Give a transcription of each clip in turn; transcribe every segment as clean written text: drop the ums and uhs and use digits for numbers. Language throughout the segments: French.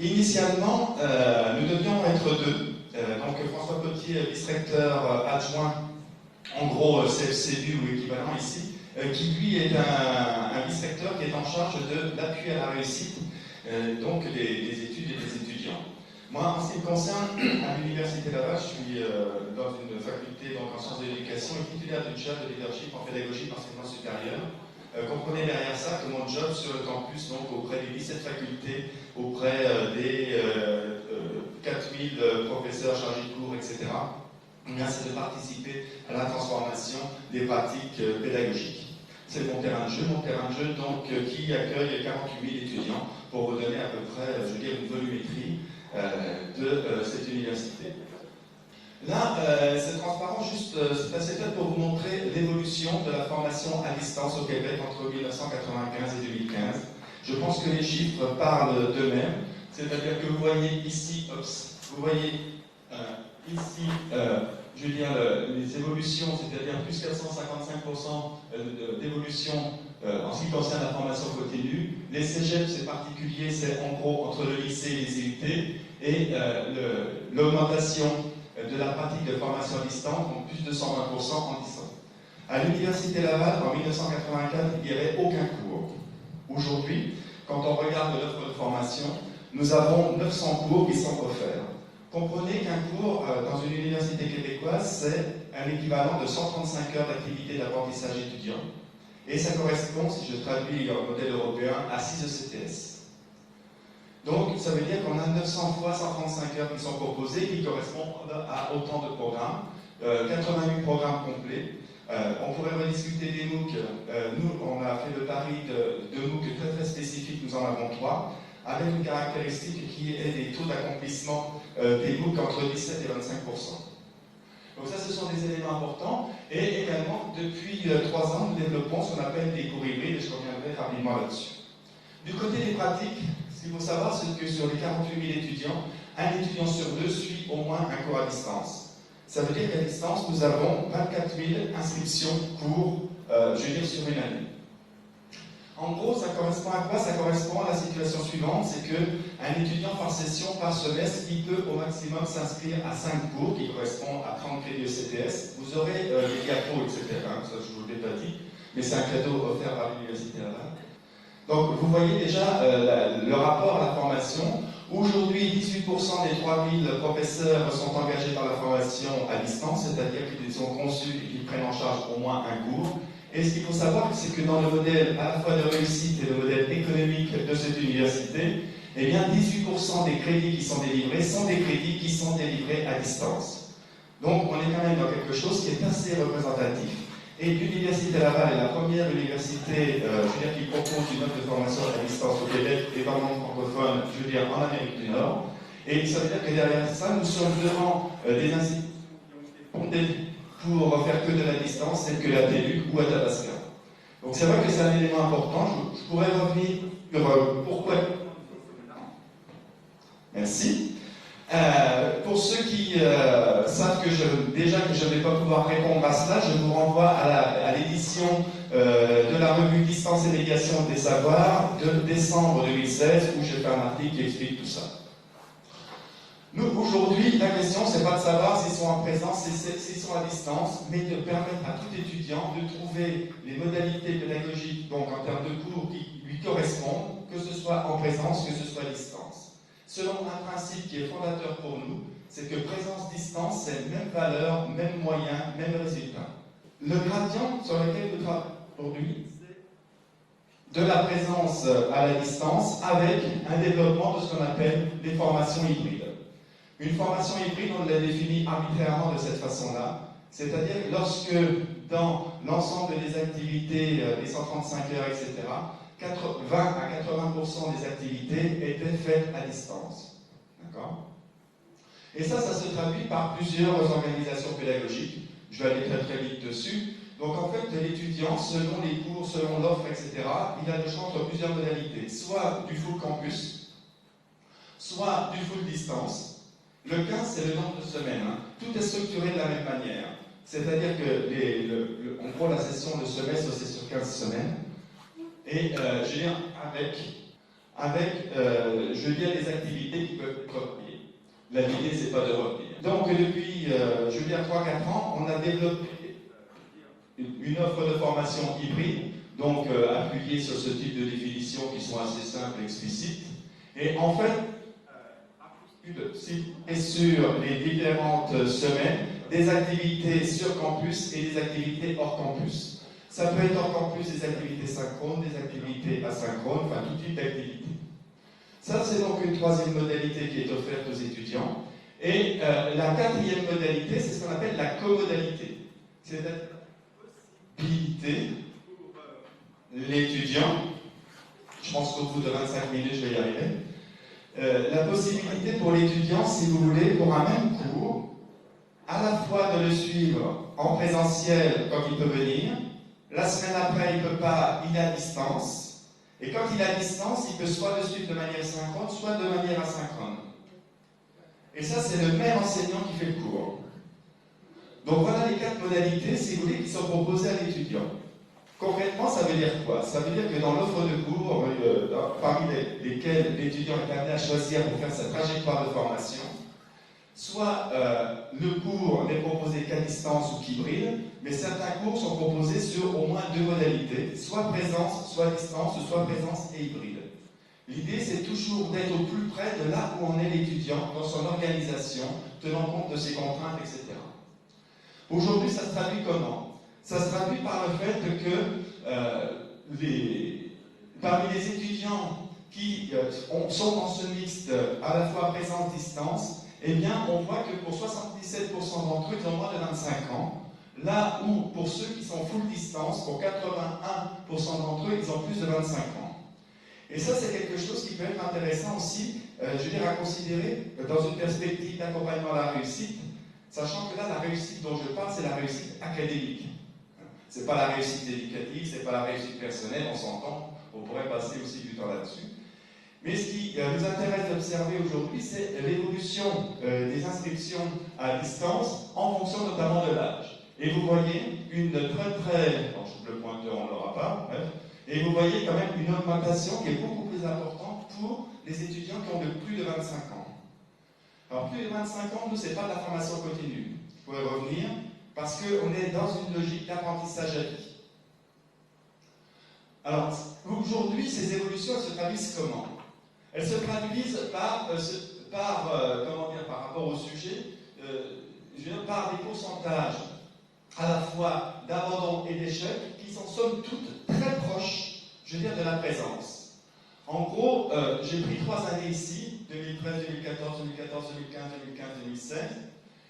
Initialement, nous devions être deux. Donc François Potier, vice-recteur adjoint, en gros CFCU ou équivalent ici, qui lui est un vice-recteur qui est en charge de l'appui à la réussite donc des études et des étudiants. Moi, en ce qui me concerne, à l'Université Laval, je suis dans une faculté donc, en sciences de l'éducation et titulaire d'une chaire de leadership en pédagogie d'enseignement supérieur. Comprenez derrière ça que mon job sur le campus, donc auprès des 17 facultés, auprès des 4000 professeurs chargés de cours, etc., c'est de participer à la transformation des pratiques pédagogiques. C'est mon terrain de jeu, donc, qui accueille 48 000 étudiants pour vous donner à peu près, je veux dire, une volumétrie de cette université. Là, c'est transparent, juste, c'est assez fait pour vous montrer l'évolution de la formation à distance au Québec entre 1995 et 2015. Je pense que les chiffres parlent d'eux-mêmes, c'est-à-dire que vous voyez ici, vous voyez ici, je veux dire, les évolutions, c'est-à-dire plus 455% d'évolution en ce qui concerne la formation continue. Les cégep, c'est particulier, c'est en gros entre le lycée et les IUT, et l'augmentation de la pratique de formation à distance, donc plus de 120% en distance. À l'Université Laval, en 1984, il n'y avait aucun cours. Aujourd'hui, quand on regarde l'offre de formation, nous avons 900 cours qui sont offerts. Comprenez qu'un cours dans une université québécoise, c'est un équivalent de 135 heures d'activité d'apprentissage étudiant. Et ça correspond, si je traduis en modèle européen, à 6 ECTS. Donc, ça veut dire qu'on a 900 fois 135 heures qui sont proposées, qui correspondent à autant de programmes, 88 programmes complets. On pourrait rediscuter des MOOC. Nous, on a fait le pari de MOOC très très spécifiques, nous en avons 3, avec une caractéristique qui est des taux d'accomplissement des MOOC entre 17 et 25%. Donc ça, ce sont des éléments importants. Et également, depuis 3 ans, nous développons ce qu'on appelle des cours hybrides, et je reviendrai rapidement là-dessus. Du côté des pratiques, ce qu'il faut savoir, c'est que sur les 48 000 étudiants, un étudiant sur 2 suit au moins un cours à distance. Ça veut dire qu'à distance, nous avons 24 000 inscriptions cours, je veux dire, sur une année. En gros, ça correspond à quoi? Ça correspond à la situation suivante, c'est qu'un étudiant par session, par semestre, il peut au maximum s'inscrire à 5 cours qui correspondent à 30 crédits ECTS. Vous aurez les diapos, etc. Ça, je vous l'ai pas dit, mais c'est un cadeau offert par l'Université Laval. Donc, vous voyez déjà le rapport à la formation. Aujourd'hui, 18% des 3000 professeurs sont engagés par la formation à distance, c'est-à-dire qu'ils sont conçus et qu'ils prennent en charge au moins un cours. Et ce qu'il faut savoir, c'est que dans le modèle à la fois de réussite et le modèle économique de cette université, eh bien 18% des crédits qui sont délivrés sont des crédits qui sont délivrés à distance. Donc on est quand même dans quelque chose qui est assez représentatif. Et l'Université Laval est la première université qui propose une offre de formation à distance au Québec et dans le monde francophone, je veux dire en Amérique du Nord. Et ça veut dire que derrière ça, nous sommes devant des institutions qui ont été fondées pour faire que de la distance, telles que la TELUC ou Athabasca. Donc c'est vrai que c'est un élément important. Je pourrais revenir sur pourquoi. Merci. Pour ceux qui savent que déjà que je ne vais pas pouvoir répondre à cela, je vous renvoie à l'édition de la revue Distance et médiation des savoirs de décembre 2016 où j'ai fait un article qui explique tout ça. Nous, aujourd'hui, la question, c'est pas de savoir s'ils sont en présence, s'ils sont à distance, mais de permettre à tout étudiant de trouver les modalités pédagogiques, donc en termes de cours, qui lui correspondent, que ce soit en présence, que ce soit à distance. Selon un principe qui est fondateur pour nous, c'est que présence-distance, c'est même valeur, même moyen, même résultat. Le gradient sur lequel nous travaillons aujourd'hui, c'est de la présence à la distance avec un développement de ce qu'on appelle les formations hybrides. Une formation hybride, on l'a définie arbitrairement de cette façon-là, c'est-à-dire lorsque dans l'ensemble des activités, des 135 heures, etc., 20 à 80% des activités étaient faites à distance. D'accord? Et ça se traduit par plusieurs organisations pédagogiques. Je vais aller très très vite dessus. Donc en fait, l'étudiant, selon les cours, selon l'offre, etc., il a le choix entre plusieurs modalités. Soit du full campus, soit du full distance. Le 15, c'est le nombre de semaines. Tout est structuré de la même manière. C'est-à-dire que, en gros, la session de semestre, c'est sur 15 semaines. Et je viens avec avec, je veux dire, des activités qui peuvent être repliées. L'idée, c'est pas de replier. Donc, depuis, je veux dire, 3-4 ans, on a développé une offre de formation hybride, donc appuyée sur ce type de définitions qui sont assez simples et explicites. Et en fait, et sur les différentes semaines, des activités sur campus et des activités hors campus. Ça peut être hors campus des activités synchrones, des activités asynchrones, enfin tout type d'activités. Ça, c'est donc une troisième modalité qui est offerte aux étudiants. Et la quatrième modalité, c'est ce qu'on appelle la comodalité. C'est-à-dire la possibilité pour l'étudiant, je pense qu'au bout de 25 minutes, je vais y arriver, la possibilité pour l'étudiant, si vous voulez, pour un même cours, à la fois de le suivre en présentiel quand il peut venir, la semaine après, il ne peut pas, il est à distance, et quand il est à distance, il peut soit le suivre de manière synchrone, soit de manière asynchrone. Et ça, c'est le même enseignant qui fait le cours. Donc voilà les 4 modalités, si vous voulez, qui sont proposées à l'étudiant. Concrètement, ça veut dire quoi? Ça veut dire que dans l'offre de cours, parmi lesquels l'étudiant est amené à choisir pour faire sa trajectoire de formation, soit le cours n'est proposé qu'à distance ou qu'hybride, mais certains cours sont proposés sur au moins 2 modalités, soit présence, soit distance, soit présence et hybride. L'idée, c'est toujours d'être au plus près de là où en est l'étudiant dans son organisation, tenant compte de ses contraintes, etc. Aujourd'hui, ça se traduit comment? Ça se traduit par le fait que parmi les étudiants qui sont dans ce mixte à la fois présence-distance, eh bien, on voit que pour 77% d'entre eux, ils ont moins de 25 ans, là où pour ceux qui sont full distance, pour 81% d'entre eux, ils ont plus de 25 ans. Et ça, c'est quelque chose qui peut être intéressant aussi, je veux dire, à considérer dans une perspective d'accompagnement à la réussite, sachant que là, la réussite dont je parle, c'est la réussite académique. C'est pas la réussite éducative, c'est pas la réussite personnelle, on s'entend, on pourrait passer aussi du temps là-dessus. Mais ce qui nous intéresse d'observer aujourd'hui, c'est l'évolution des inscriptions à distance en fonction notamment de l'âge. Et vous voyez une le pointeur on ne l'aura pas, bref, et vous voyez quand même une augmentation qui est beaucoup plus importante pour les étudiants qui ont de plus de 25 ans. Alors plus de 25 ans, nous, c'est pas de la formation continue. Je pourrais revenir, parce qu'on est dans une logique d'apprentissage à vie. Alors, aujourd'hui, ces évolutions, elles se traduisent comment? Elles se traduisent par rapport au sujet, par des pourcentages à la fois d'abandon et d'échec qui sont somme toute très proches, je veux dire, de la présence. En gros, j'ai pris 3 années ici, 2013, 2014, 2014, 2015, 2015, 2016,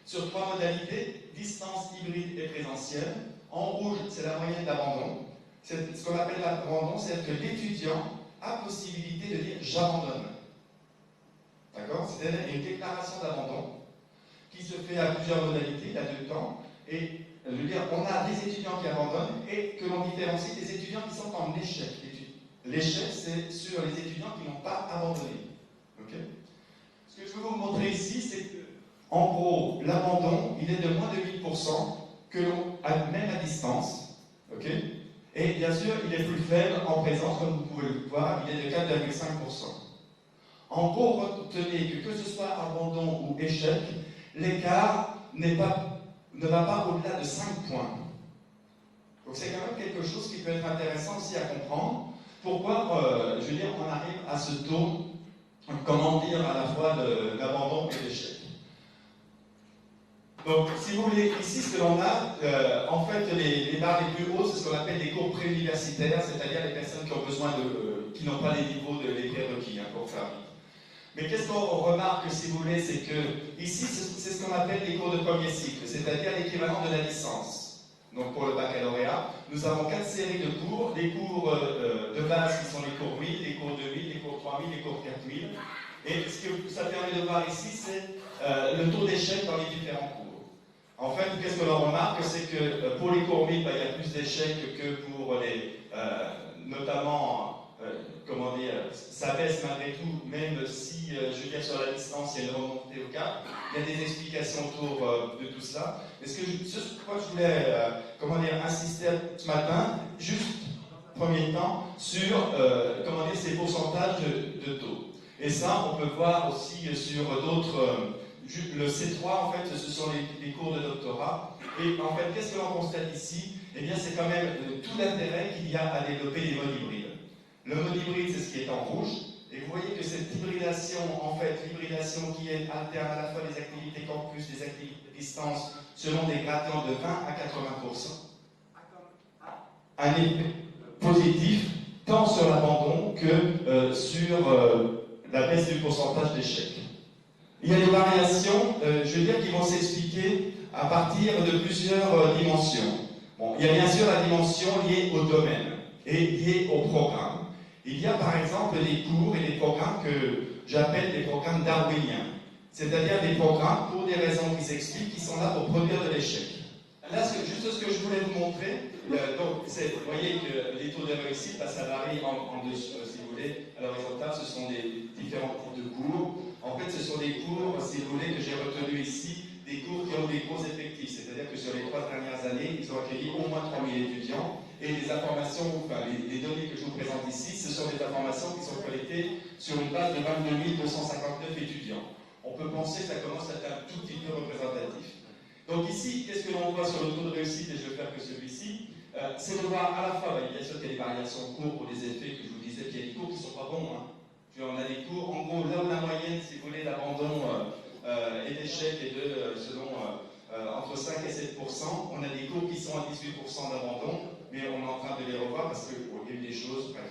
sur 3 modalités, distance, hybride et présentielle. En rouge, c'est la moyenne d'abandon. Ce qu'on appelle l'abandon, c'est-à-dire que l'étudiant a possibilité de dire « j'abandonne ». D'accord? C'est-à-dire une déclaration d'abandon qui se fait à plusieurs modalités, il y a 2 temps. Et je veux dire, on a des étudiants qui abandonnent et que l'on différencie des étudiants qui sont en échec. L'échec, c'est sur les étudiants qui n'ont pas abandonné. Okay? Ce que je veux vous montrer ici, c'est que, en gros, l'abandon, il est de moins de 8% que l'on a même à distance. Okay? Et bien sûr, il est plus faible en présence, comme vous pouvez le voir, il est de 4,5%. En gros, retenez que ce soit abandon ou échec, l'écart ne va pas au-delà de 5 points. Donc c'est quand même quelque chose qui peut être intéressant aussi à comprendre. Pourquoi, je veux dire, on arrive à ce taux, comment dire, à la fois d'abandon et d'échec. Donc, si vous voulez, ici, ce que l'on a, en fait, les barres les plus hautes, c'est ce qu'on appelle les cours préuniversitaires, c'est-à-dire les personnes qui ont besoin qui n'ont pas les niveaux des prérequis pour faire vite. Mais qu'est-ce qu'on remarque, si vous voulez, c'est que ici, c'est ce qu'on appelle les cours de premier cycle, c'est-à-dire l'équivalent de la licence. Donc pour le baccalauréat, nous avons 4 séries de cours, les cours de base qui sont les cours 1000, les cours 2000, les cours 3000, les cours 4000. Et ce que ça permet de voir ici, c'est le taux d'échec dans les différents cours. En fait, qu'est-ce que l'on remarque, c'est que pour les cours 1000, il y a plus d'échecs que pour les, notamment, comment dire, ça baisse malgré tout, même si, je veux dire, sur la distance, il y a une remontée au cap. Il y a des explications autour de tout cela. Mais ce sur quoi je voulais, comment dire, insister ce matin, juste premier temps sur ces pourcentages de taux. Et ça, on peut voir aussi sur d'autres. Le C3, en fait, ce sont les cours de doctorat. Et en fait, qu'est-ce que l'on constate ici? Eh bien, c'est quand même tout l'intérêt qu'il y a à développer les modes hybrides. Le mode hybride, c'est ce qui est en rouge. Et vous voyez que cette hybridation, en fait, l'hybridation qui alterne à la fois les activités campus, les activités distance, selon des gradients de 20 à 80%, un effet positif tant sur l'abandon que sur la baisse du pourcentage d'échecs. Il y a des variations, je veux dire, qui vont s'expliquer à partir de plusieurs dimensions. Bon, il y a bien sûr la dimension liée au domaine et liée au programme. Il y a par exemple des cours et des programmes que j'appelle des programmes darwiniens, c'est-à-dire des programmes pour des raisons qui s'expliquent, qui sont là pour produire de l'échec. Là, juste ce que je voulais vous montrer, donc, vous voyez que les taux de réussite, ça varie en dessous, si vous voulez, à l'horizontale, ce sont des différents types de cours. En fait, ce sont des cours, si vous voulez, que j'ai retenus ici, des cours qui ont des gros effectifs, c'est-à-dire que sur les 3 dernières années, ils ont accueilli au moins 3000 étudiants, et les informations, enfin, les données que je vous présente ici, ce sont des informations qui sont collectées sur une base de 22 259 étudiants. On peut penser que ça commence à être un tout petit peu représentatif. Donc ici, qu'est-ce que l'on voit sur le taux de réussite, et je vais faire que celui-ci, c'est de voir à la fois, bien sûr qu'il y a des variations cours pour des effets que je vous disais, puis il y a des cours qui ne sont pas bons. Hein. On a des cours, en gros, là où la moyenne, si vous voulez, d'abandon et d'échec est de, selon entre 5 et 7%, on a des cours qui sont à 18% d'abandon, mais on est en train de les revoir parce qu'il y a eu des choses, bref.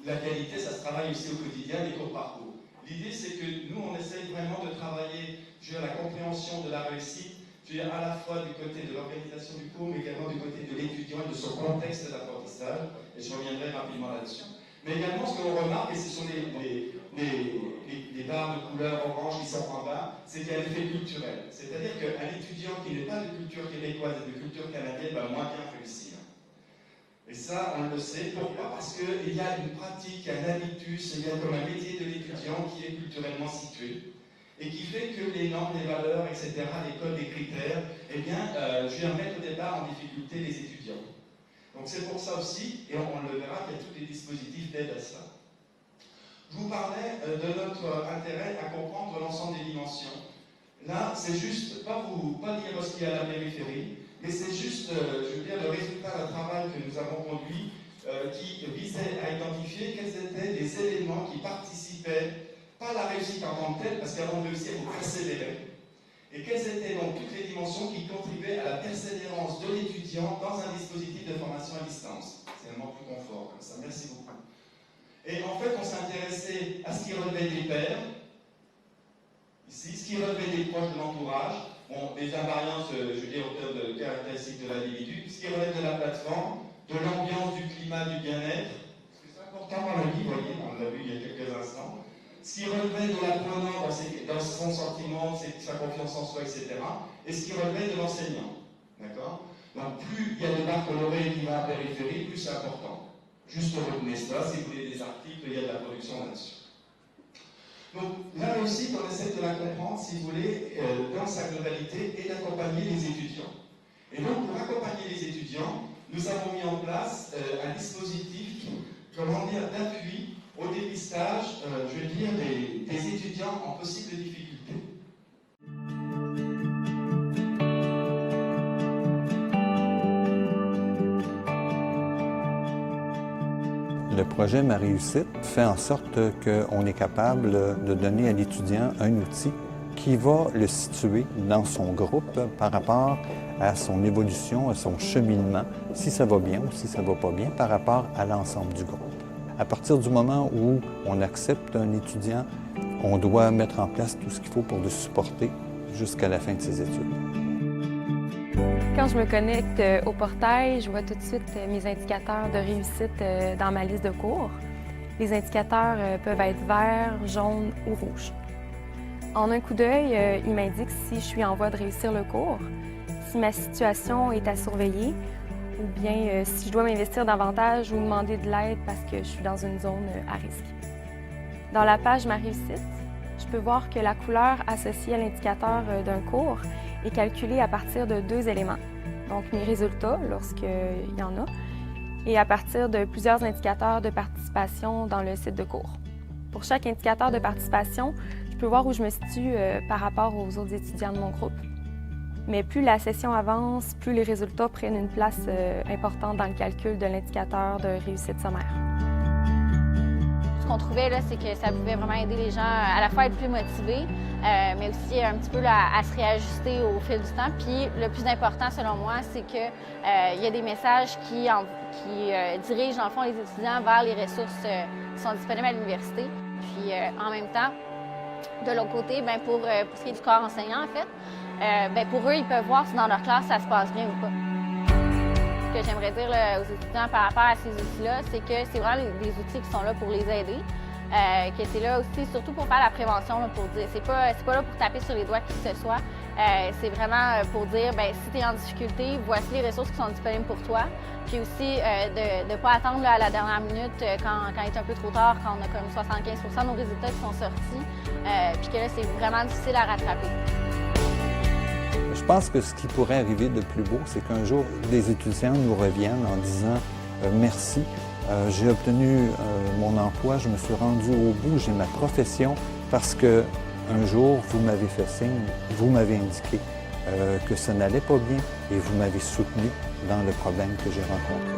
La qualité, ça se travaille aussi au quotidien, les cours par cours. L'idée, c'est que nous, on essaye vraiment de travailler sur la compréhension de la réussite, je veux dire, à la fois du côté de l'organisation du cours, mais également du côté de l'étudiant et de son contexte d'apprentissage, et je reviendrai rapidement là-dessus. Mais également, ce que l'on remarque, et ce sont les barres de couleur orange qui sont en bas, c'est qu'il y a un effet culturel. C'est-à-dire qu'un étudiant qui n'est pas de culture québécoise et de culture canadienne va moins bien réussir. Et ça, on le sait. Pourquoi? Parce qu'il y a une pratique, il y a un habitus, il y a comme un métier de l'étudiant qui est culturellement situé, et qui fait que les normes, les valeurs, etc., les codes, les critères, eh bien, je viens mettre au départ en difficulté les étudiants. Donc c'est pour ça aussi, et on le verra, qu'il y a tous les dispositifs d'aide à ça. Je vous parlais de notre intérêt à comprendre l'ensemble des dimensions. Là, c'est juste, pas dire ce qu'il y a à la périphérie, mais c'est juste, je veux dire, le résultat d'un travail que nous avons conduit qui visait à identifier quels étaient les éléments qui participaient, pas à la réussite en tant que telle, parce qu'avant de réussir, il faut persévérer. Et quelles étaient donc toutes les dimensions qui contribuaient à la persévérance de l'étudiant dans un dispositif de formation à distance. C'est vraiment plus confort comme ça. Merci beaucoup. Et en fait, on s'est intéressé à ce qui relevait des pairs, ici, ce qui relevait des proches de l'entourage, bon, des invariances, je veux dire, en termes de caractéristiques de l'individu, ce qui relève de la plateforme, de l'ambiance, du climat, du bien-être. Parce que c'est important dans le livre, vous voyez, on l'a vu il y a quelques instants. Ce qui relevait de l'apprenant dans son sentiment, sa confiance en soi, etc. Et ce qui relevait de l'enseignant. D'accord? Donc plus il y a de barres colorées qui vont en périphérie, plus c'est important. Juste retenez ça, si vous voulez des articles, il y a de la production là-dessus. Donc la réussite, on essaie de la comprendre, si vous voulez, dans sa globalité et d'accompagner les étudiants. Et donc pour accompagner les étudiants, nous avons mis en place un dispositif, comment dire, d'appui au dépistage, je veux dire, des étudiants en possible difficulté. Le projet Ma Réussite fait en sorte qu'on est capable de donner à l'étudiant un outil qui va le situer dans son groupe par rapport à son évolution, à son cheminement, si ça va bien ou si ça ne va pas bien, par rapport à l'ensemble du groupe. À partir du moment où on accepte un étudiant, on doit mettre en place tout ce qu'il faut pour le supporter jusqu'à la fin de ses études. Quand je me connecte au portail, je vois tout de suite mes indicateurs de réussite dans ma liste de cours. Les indicateurs peuvent être verts, jaunes ou rouges. En un coup d'œil, il m'indique si je suis en voie de réussir le cours, si ma situation est à surveiller, ou bien si je dois m'investir davantage ou demander de l'aide parce que je suis dans une zone à risque. Dans la page Ma Réussite, je peux voir que la couleur associée à l'indicateur d'un cours est calculée à partir de 2 éléments. Donc mes résultats, lorsqu'il y en a, et à partir de plusieurs indicateurs de participation dans le site de cours. Pour chaque indicateur de participation, je peux voir où je me situe par rapport aux autres étudiants de mon groupe. Mais plus la session avance, plus les résultats prennent une place importante dans le calcul de l'indicateur de réussite sommaire. Ce qu'on trouvait, c'est que ça pouvait vraiment aider les gens à la fois à être plus motivés, mais aussi un petit peu à se réajuster au fil du temps. Puis le plus important, selon moi, c'est qu'il y a des messages qui dirigent, dans le fond, les étudiants vers les ressources qui sont disponibles à l'université. Puis en même temps, de l'autre côté, pour ce qui est du corps enseignant, en fait, pour eux, ils peuvent voir si dans leur classe, ça se passe bien ou pas. Ce que j'aimerais dire aux étudiants par rapport à ces outils-là, c'est que c'est vraiment des outils qui sont là pour les aider, que c'est là aussi surtout pour faire la prévention, là, pour dire, c'est pas là pour taper sur les doigts qui que ce soit, c'est vraiment pour dire, si tu es en difficulté, voici les ressources qui sont disponibles pour toi, puis aussi de ne pas attendre là, à la dernière minute quand il est un peu trop tard, quand on a comme 75% de nos résultats qui sont sortis, puis que là, c'est vraiment difficile à rattraper. Je pense que ce qui pourrait arriver de plus beau, c'est qu'un jour, des étudiants nous reviennent en disant merci, j'ai obtenu mon emploi, je me suis rendu au bout, j'ai ma profession parce que un jour, vous m'avez fait signe, vous m'avez indiqué que ça n'allait pas bien et vous m'avez soutenu dans le problème que j'ai rencontré.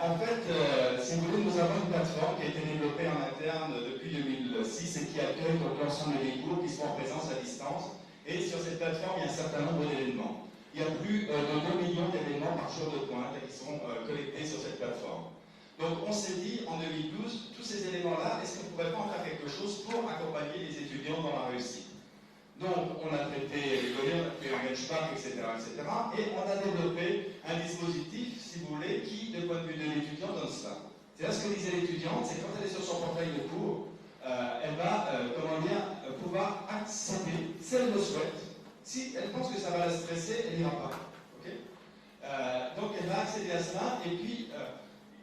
En fait, si vous voulez, nous avons une plateforme qui a été développée en interne depuis 2006 et qui accueille donc l'ensemble des cours qui sont en présence à distance. Et sur cette plateforme, il y a un certain nombre d'événements. Il y a plus de 2 millions d'événements par jour de pointe qui sont collectés sur cette plateforme. Donc on s'est dit en 2012, tous ces éléments-là, est-ce qu'on ne pourrait pas en faire quelque chose pour accompagner les étudiants dans la réussite? Donc on a traité les données, on a fait un benchmark, etc., etc. Et on a développé un dispositif, si vous voulez, qui, de point de vue de l'étudiant, donne cela. C'est-à-dire ce que disait l'étudiante, c'est quand elle est sur son portail de cours, elle va pouvoir accéder, si elle le souhaite. Si elle pense que ça va la stresser, elle n'ira pas. Okay, donc elle va accéder à cela et puis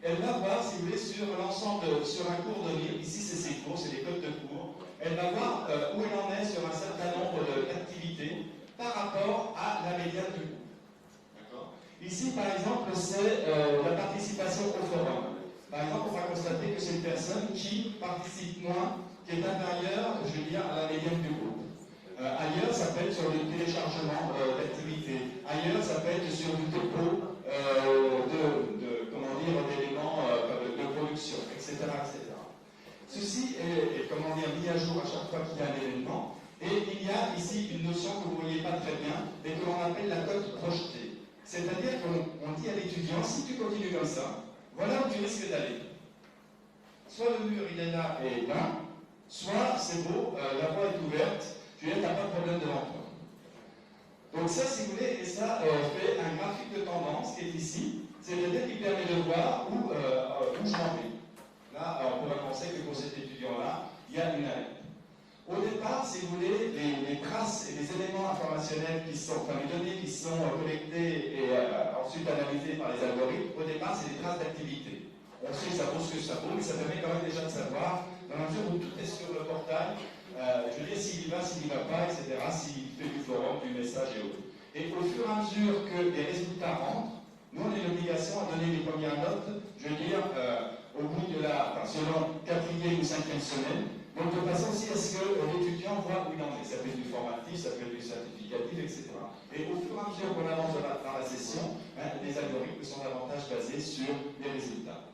elle va voir, si vous voulez, sur l'ensemble, sur un cours donné, ici c'est ses cours, c'est les codes de cours, elle va voir où elle en est sur un certain nombre d'activités par rapport à la médiane du cours. D'accord ? Ici, par exemple, c'est la participation au forum. Par exemple, on va constater que c'est une personne qui participe moins, qui est inférieure, je veux dire, à la médiane du groupe. Ailleurs, ça peut être sur le téléchargement d'activités. Ailleurs, ça peut être sur du dépôt d'éléments de production, etc., etc. Ceci est mis à jour à chaque fois qu'il y a un événement. Et il y a ici une notion que vous ne voyez pas très bien, mais que l'on appelle la cote projetée. C'est-à-dire qu'on dit à l'étudiant, si tu continues comme ça, voilà où tu risques d'aller. Soit le mur il est là et là, soit c'est beau, la voie est ouverte, tu n'as pas de problème devant toi. Donc ça, si vous voulez, et ça fait un graphique de tendance qui est ici, c'est peut-être qui permet de voir où je m'en vais. Là, on pourrait penser que pour cet étudiant-là, il y a une alerte. Au départ, si vous voulez, les traces et les éléments informationnels qui sont, les données qui sont collectées et ensuite analysées par les algorithmes, au départ, c'est des traces d'activité. On sait que ça vaut ce que ça vaut, mais ça permet quand même déjà de savoir, dans la mesure où tout est sur le portail, je veux dire, s'il y va, s'il n'y va pas, etc., s'il fait du forum, du message et autres. Et au fur et à mesure que les résultats rentrent, nous, on a l'obligation à donner les premières notes, je veux dire, au bout de selon 4e ou 5e semaine, donc de façon aussi à ce que l'étudiant voit où il en est. Ça peut être du formatif, ça peut être du certificatif, etc. Et au fur et à mesure qu'on avance dans la session, les algorithmes sont davantage basés sur les résultats.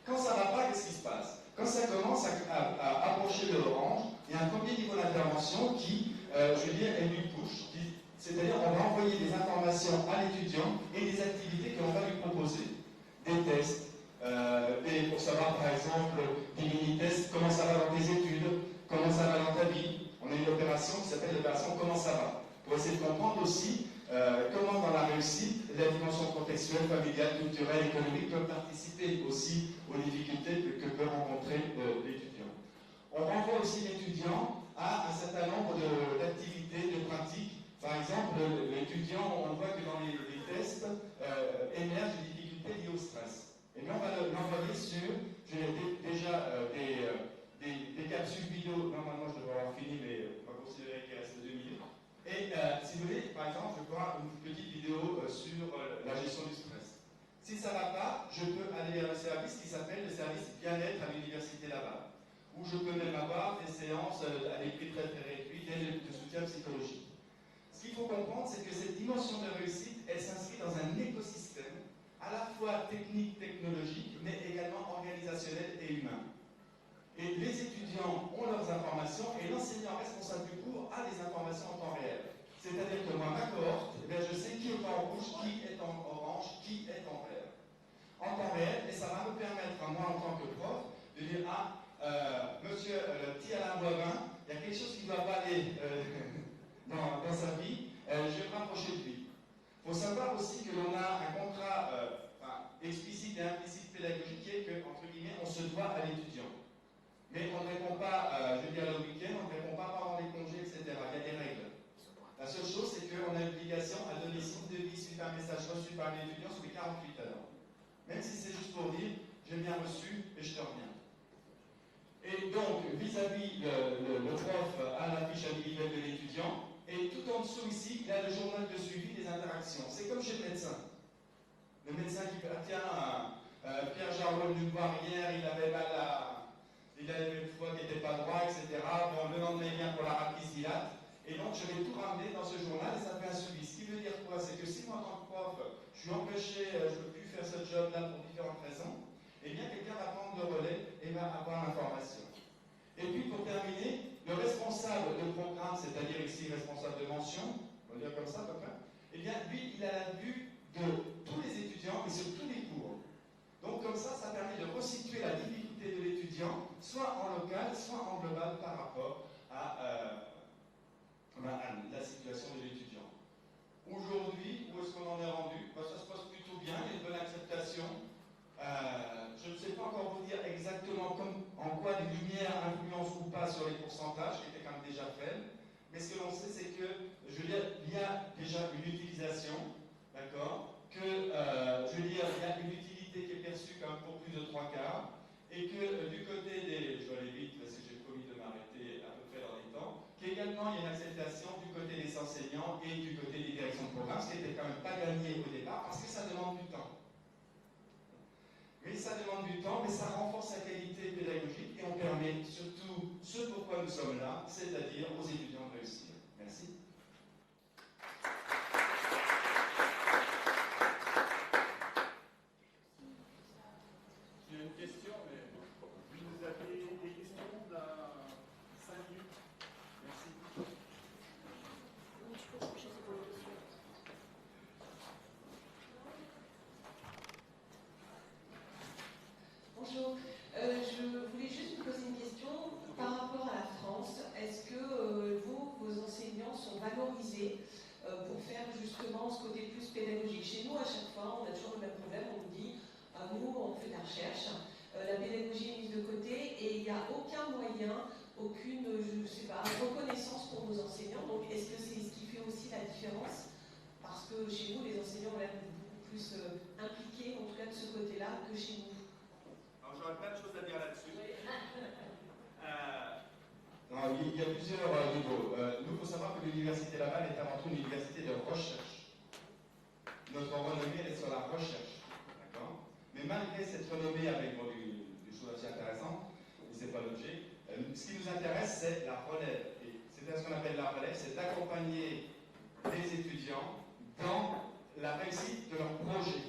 Quand ça ne va pas, qu'est-ce qui se passe? Quand ça commence à approcher de l'orange, il y a un premier niveau d'intervention qui, je veux dire, est du push. C'est-à-dire on va envoyer des informations à l'étudiant et des activités que l'on va lui proposer. Des tests, pour savoir par exemple des mini-tests, comment ça va dans tes études, comment ça va dans ta vie. On a une opération qui s'appelle l'opération Comment ça va? Pour essayer de comprendre aussi comment dans la réussite, la dimension contextuelle, familiale, culturelle, économique peuvent participer aussi aux difficultés que peut rencontrer l'étudiant. On renvoie aussi l'étudiant à un certain nombre d'activités, de pratiques. Par exemple, l'étudiant, on voit que dans les tests émergent des difficultés liées au stress. Et bien on va l'envoyer sur, j'ai déjà capsules vidéo, normalement je devrais avoir fini, mais on va considérer qu'il reste 2 minutes. Et si vous voulez, je ferai une petite vidéo sur la gestion du stress. Si ça ne va pas, je peux aller vers le service qui s'appelle le service bien-être à l'Université Laval, où je peux même avoir des séances avec prix très très réduits de soutien psychologique. Ce qu'il faut comprendre, c'est que cette dimension de réussite, elle s'inscrit dans un écosystème à la fois technique, technologique, mais également organisationnel et humain. Et les étudiants ont leurs informations et l'enseignant responsable du cours a des informations en temps réel. C'est-à-dire que moi, ma cohorte, je sais qui est en rouge, qui est en orange, qui est en vert. En temps réel, et ça va me permettre, à moi en tant que prof, de dire monsieur le petit Alain Boivin, il y a quelque chose qui ne doit pas aller dans sa vie, je vais me rapprocher de lui. Il faut savoir aussi que l'on a un contrat explicite et implicite pédagogique qui est que, entre guillemets, on se doit à l'étudiant. Mais on ne répond pas, je veux dire, le week-end, on ne répond pas pendant les congés, etc. Il y a des règles. La seule chose, c'est qu'on a l'obligation à donner signe de vie suite à un message reçu par l'étudiant sous les 48 heures. Même si c'est juste pour dire, j'ai bien reçu et je te reviens. Et donc, vis-à-vis le prof a la fiche individuelle de l'étudiant, et tout en dessous ici, il y a le journal de suivi des interactions. C'est comme chez le médecin. Le médecin qui peut, Pierre Jarreau nous voir hier, il avait le foie qui n'était pas droit, etc. Bon, le lendemain, il vient pour la rapidilate. Et donc, je vais tout ramener dans ce journal et ça fait un suivi. Ce qui veut dire quoi? C'est que si moi, en tant que prof, je suis empêché, je ne peux plus faire ce job-là pour différentes raisons, eh bien, quelqu'un va prendre le relais et va avoir l'information. Et puis, pour terminer, le responsable de programme, c'est-à-dire ici, responsable de mention, on va dire comme ça, à peu près, eh bien, lui, il a la vue de tous les étudiants et sur tous les cours. Donc, comme ça permet de resituer la difficulté de l'étudiant, soit en local, soit en global par rapport à la situation de l'étudiant. Aujourd'hui, où est-ce qu'on en est rendu? Ça se passe plutôt bien, il y a une bonne acceptation. Je ne sais pas encore vous dire exactement en quoi les lumières influencent ou pas sur les pourcentages, qui étaient quand même déjà faibles. Mais ce que l'on sait, c'est que, je veux dire, il y a déjà une utilisation, d'accord? Je veux dire, il y a une utilité qui est perçue quand même pour plus de 3/4. Et que du côté des, je vais aller vite parce que j'ai promis de m'arrêter à peu près dans les temps, qu'également il y a une acceptation du côté des enseignants et du côté des directions de programme, ce qui n'était quand même pas gagné au départ parce que ça demande du temps. Mais ça demande du temps, mais ça renforce la qualité pédagogique et on permet surtout ce pourquoi nous sommes là, c'est-à-dire aux étudiants de réussir. Merci. J'ai une question, mais vous avez des questions dans 5 minutes? Merci. Oui, je peux coucher, c'est pour les questions. Bonjour, je voulais juste vous poser une question par rapport à la France. Est-ce que vos enseignants sont valorisés pour faire justement ce côté plus pédagogique? Chez nous, à chaque fois, on a toujours le même problème, on nous dit nous, on fait de la recherche, la pédagogie est mise de côté et il n'y a aucun moyen, aucune, je ne sais pas, reconnaissance pour nos enseignants. Donc, est-ce que c'est ce qui fait aussi la différence? Parce que chez nous, les enseignants ont l'air beaucoup plus impliqués, en tout cas de ce côté-là, que chez nous. Alors, j'aurais plein de choses à dire là-dessus. Il y a plusieurs niveaux. Nous, il faut savoir que l'Université Laval est avant tout une université de recherche. Notre renommée, elle est sur la recherche. D'accord? Mais malgré cette renommée avec des choses assez intéressantes, et ce n'est pas l'objet, ce qui nous intéresse, c'est la relève. Et c'est ce qu'on appelle la relève, c'est d'accompagner les étudiants dans la réussite de leur projet.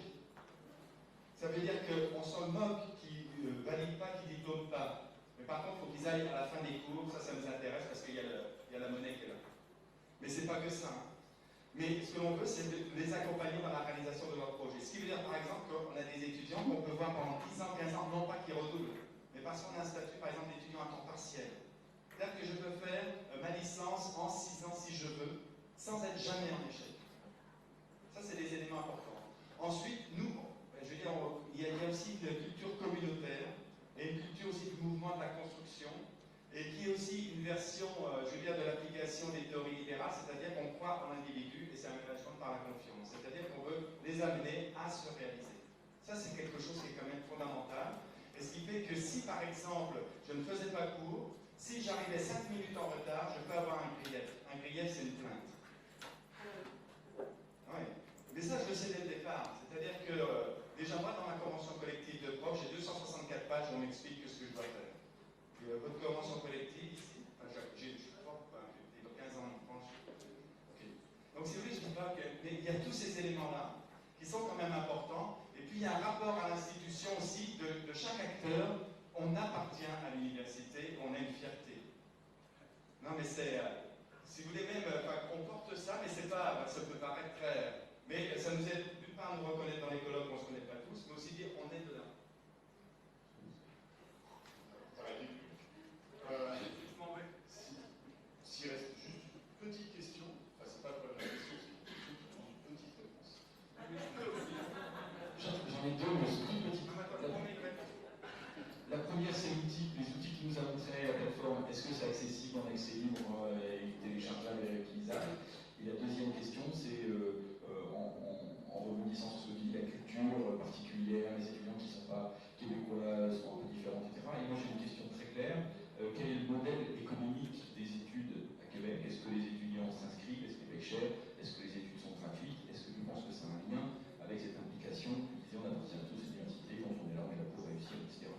Ça veut dire qu'on s'en moque qui ne valide pas, qui ne diplôme pas. Mais par contre, il faut qu'ils aillent à la fin des cours, ça nous intéresse parce qu'il y a la monnaie qui est là. Mais ce n'est pas que ça. Mais ce que l'on veut, c'est de les accompagner dans la réalisation de leur projet. Ce qui veut dire, par exemple, qu'on a des étudiants qu'on peut voir pendant 10 ans, 15 ans, non pas qu'ils redoublent, mais parce qu'on a un statut, par exemple, d'étudiant à temps partiel. C'est-à-dire que je peux faire ma licence en 6 ans si je veux, sans être jamais en échec. Ça, c'est des éléments importants. Ensuite, nous, je veux dire, il y a aussi une culture communautaire et une culture aussi du mouvement de la construction, et qui est aussi une version, je veux dire, de l'application des théories libérales, c'est-à-dire qu'on croit en l'individu et c'est un management par la confiance, c'est-à-dire qu'on veut les amener à se réaliser. Ça, c'est quelque chose qui est quand même fondamental, et ce qui fait que si, par exemple, je ne faisais pas cours, si j'arrivais 5 minutes en retard, je peux avoir un grief. Un grief, c'est une plainte. Mais ça, je le sais dès le départ. C'est-à-dire que, déjà, moi, dans ma convention collective de proche, j'ai 264 pages où on m'explique ce que je dois faire. Et, votre convention collective, ici, enfin, je crois, il y a 15 ans, je pense. Okay. Donc, c'est vrai, je ne dis pas qu'il y a tous ces éléments-là qui sont quand même importants. Et puis, il y a un rapport à l'institution aussi de chaque acteur. On appartient à l'université, on a une fierté. Non, mais c'est... si vous voulez même, on porte ça, mais c'est pas... ça peut paraître très... Mais ça nous aide, d'une part, à nous reconnaître dans les colloques, on ne se connaît pas tous, mais aussi dire on est de là. S'il reste juste une petite question, enfin, c'est pas la question, c'est une petite réponse. J'en ai deux, mais c'est toute petite. La première, c'est les outils qui nous a montré la plateforme. Est-ce que c'est accessible en accès libre et téléchargeable et réutilisable? Et la deuxième question, c'est en rebondissant sur ce que dit la culture particulière, les étudiants qui ne sont pas québécois, sont un peu différents, etc. Et moi, j'ai une question très claire. Quel est le modèle économique des études à Québec? Est-ce que les étudiants s'inscrivent? Est-ce qu'ils payent cher? Est-ce que les études sont gratuites? Est-ce que tu penses que c'est un lien avec cette implication que disait on appartient à tous à l'université, quand on est là, on est là pour réussir, etc.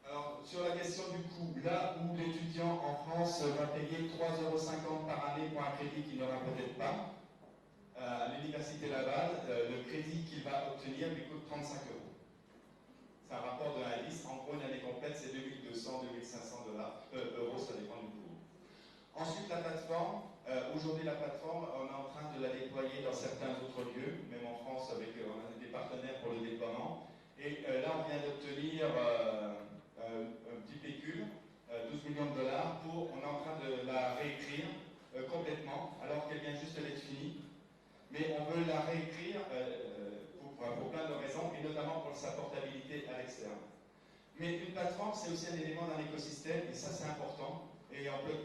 Alors, sur la question du coût, là où l'étudiant en France va payer 3,50 € par année pour un crédit qu'il n'aura peut-être pas, à l'Université Laval, le crédit qu'il va obtenir lui coûte 35 €. C'est un rapport de 1 à 10. En gros, une année complète, c'est 2200, 2500 euros, ça dépend du cours. Ensuite, la plateforme. Aujourd'hui, la plateforme, on est en train de la déployer dans certains autres lieux, même en France, on a des partenaires pour le déploiement. Et là, on vient d'obtenir un petit pécule, 12 millions de $, on est en train de la réécrire complètement, alors qu'elle vient juste d'être finie. Mais on veut la réécrire pour plein de raisons, et notamment pour sa portabilité à l'externe. Mais une plateforme, c'est aussi un élément d'un écosystème, et ça, c'est important. Et on ne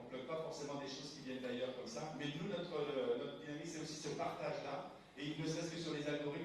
plug pas forcément des choses qui viennent d'ailleurs comme ça, mais nous, notre dynamique, c'est aussi ce partage-là. Et ne serait-ce que sur les algorithmes,